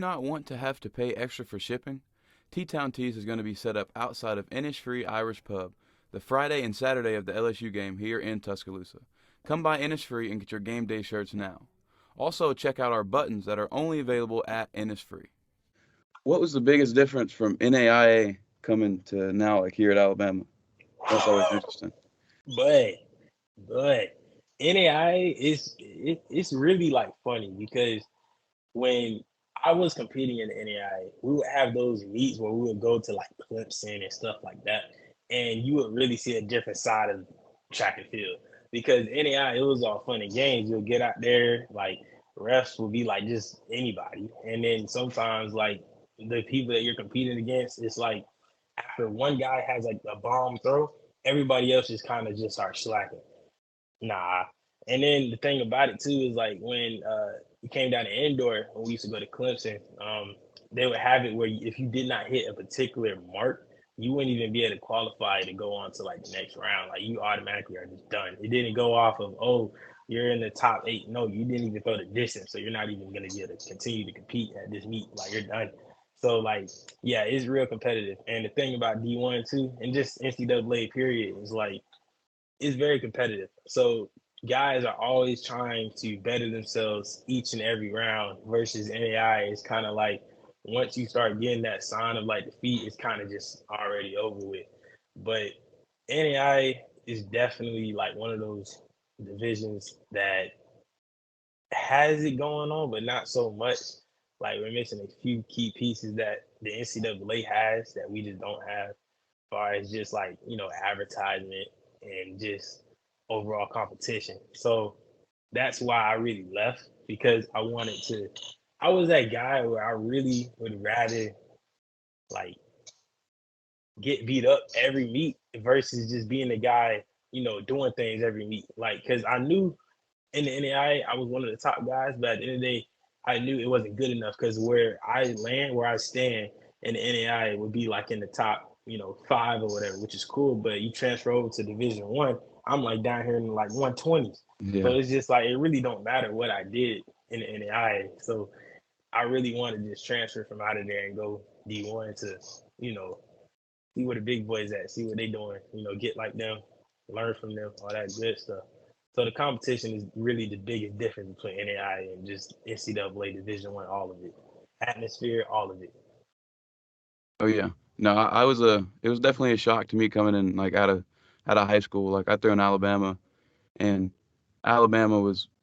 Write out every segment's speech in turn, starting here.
not want to have to pay extra for shipping? T-Town Tees is going to be set up outside of Innisfree Irish Pub the Friday and Saturday of the LSU game here in Tuscaloosa. Come by Innisfree and get your game day shirts now. Also, check out our buttons that are only available at Innisfree. What was the biggest difference from NAIA coming to now, like here at Alabama? That's always interesting. But NAI it's really like funny because when I was competing in the NAI, we would have those meets where we would go to like Clemson and stuff like that, and you would really see a different side of track and field because NAI it was all fun and games. You'll get out there like refs will be like just anybody, and then sometimes like the people that you're competing against, it's like after one guy has like a bomb throw, everybody else just kind of just starts slacking. Nah. And then the thing about it too is like when it came down to indoor, when we used to go to Clemson, they would have it where if you did not hit a particular mark, you wouldn't even be able to qualify to go on to like the next round. Like you automatically are just done. It didn't go off of, oh, you're in the top 8. No, you didn't even throw the distance. So you're not even going to be able to continue to compete at this meet. Like you're done. So like, yeah, it's real competitive. And the thing about D1 too, and just NCAA period is like, it's very competitive. So guys are always trying to better themselves each and every round versus NAI is kind of like once you start getting that sign of like defeat, it's kind of just already over with. But NAI is definitely like one of those divisions that has it going on, but not so much. Like we're missing a few key pieces that the NCAA has that we just don't have, as far as just like advertisement and just overall competition. So that's why I really left because I wanted to. I was that guy where I really would rather like get beat up every meet versus just being the guy, doing things every meet. Like, because I knew in the NAI I was one of the top guys, but at the end of the day, I knew it wasn't good enough because where I stand in the NAI would be like in the top, 5 or whatever, which is cool. But you transfer over to Division One, I'm like down here in like 120s. Yeah. So it's just like it really don't matter what I did in the NAI. So I really want to just transfer from out of there and go D1 to, see where the big boys at, see what they doing, get like them, learn from them, all that good stuff. So the competition is really the biggest difference between NAI and just NCAA Division One, all of it, atmosphere, all of it. Oh yeah. No, I was it was definitely a shock to me coming in like out of high school. Like I threw in Alabama, and Alabama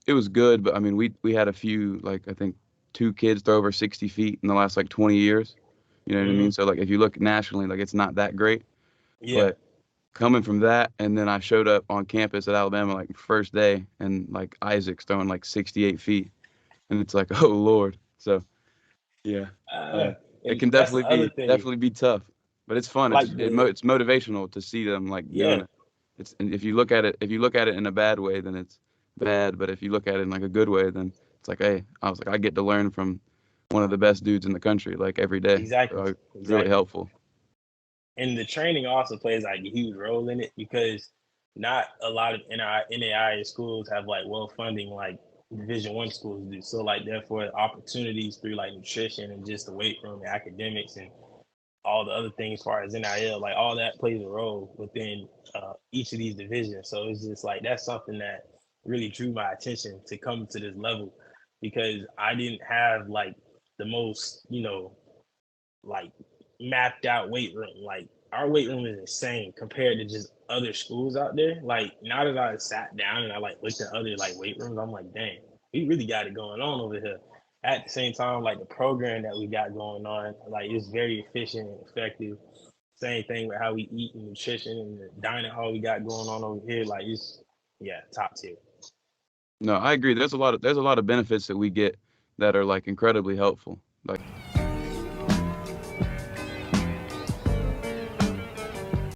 it was good, but I mean we had a few, like I think 2 kids throw over 60 feet in the last like 20 years. You know what I Mm-hmm. mean? So like if you look nationally, like it's not that great. Yeah. But coming from that, and then I showed up on campus at Alabama like first day, and like Isaac's throwing like 68 feet, and it's like oh Lord. So yeah, Uh, uh, it and can that's the other thing. definitely be tough, but it's fun. Like It's motivational to see them like doing yeah, it. And if you look at it in a bad way, then it's bad. But if you look at it in like a good way, then it's like, hey, I was like, I get to learn from one of the best dudes in the country like every day. exactly, So it's really exactly. helpful. And the training also plays like a huge role in it because not a lot of NAIA schools have like well funding like Division One schools do. So like therefore opportunities through like nutrition and just the weight room, and academics, and all the other things as far as NIL, like all that plays a role within each of these divisions. So it's just like that's something that really drew my attention to come to this level because I didn't have like the most, like mapped out weight room. Like our weight room is insane compared to just other schools out there. Like now that I sat down and I like looked at other like weight rooms, I'm like, dang, we really got it going on over here. At the same time, like the program that we got going on, like it's very efficient and effective. Same thing with how we eat and nutrition and the dining hall we got going on over here. Like it's top tier. No, I agree. There's a lot of benefits that we get that are like incredibly helpful. Like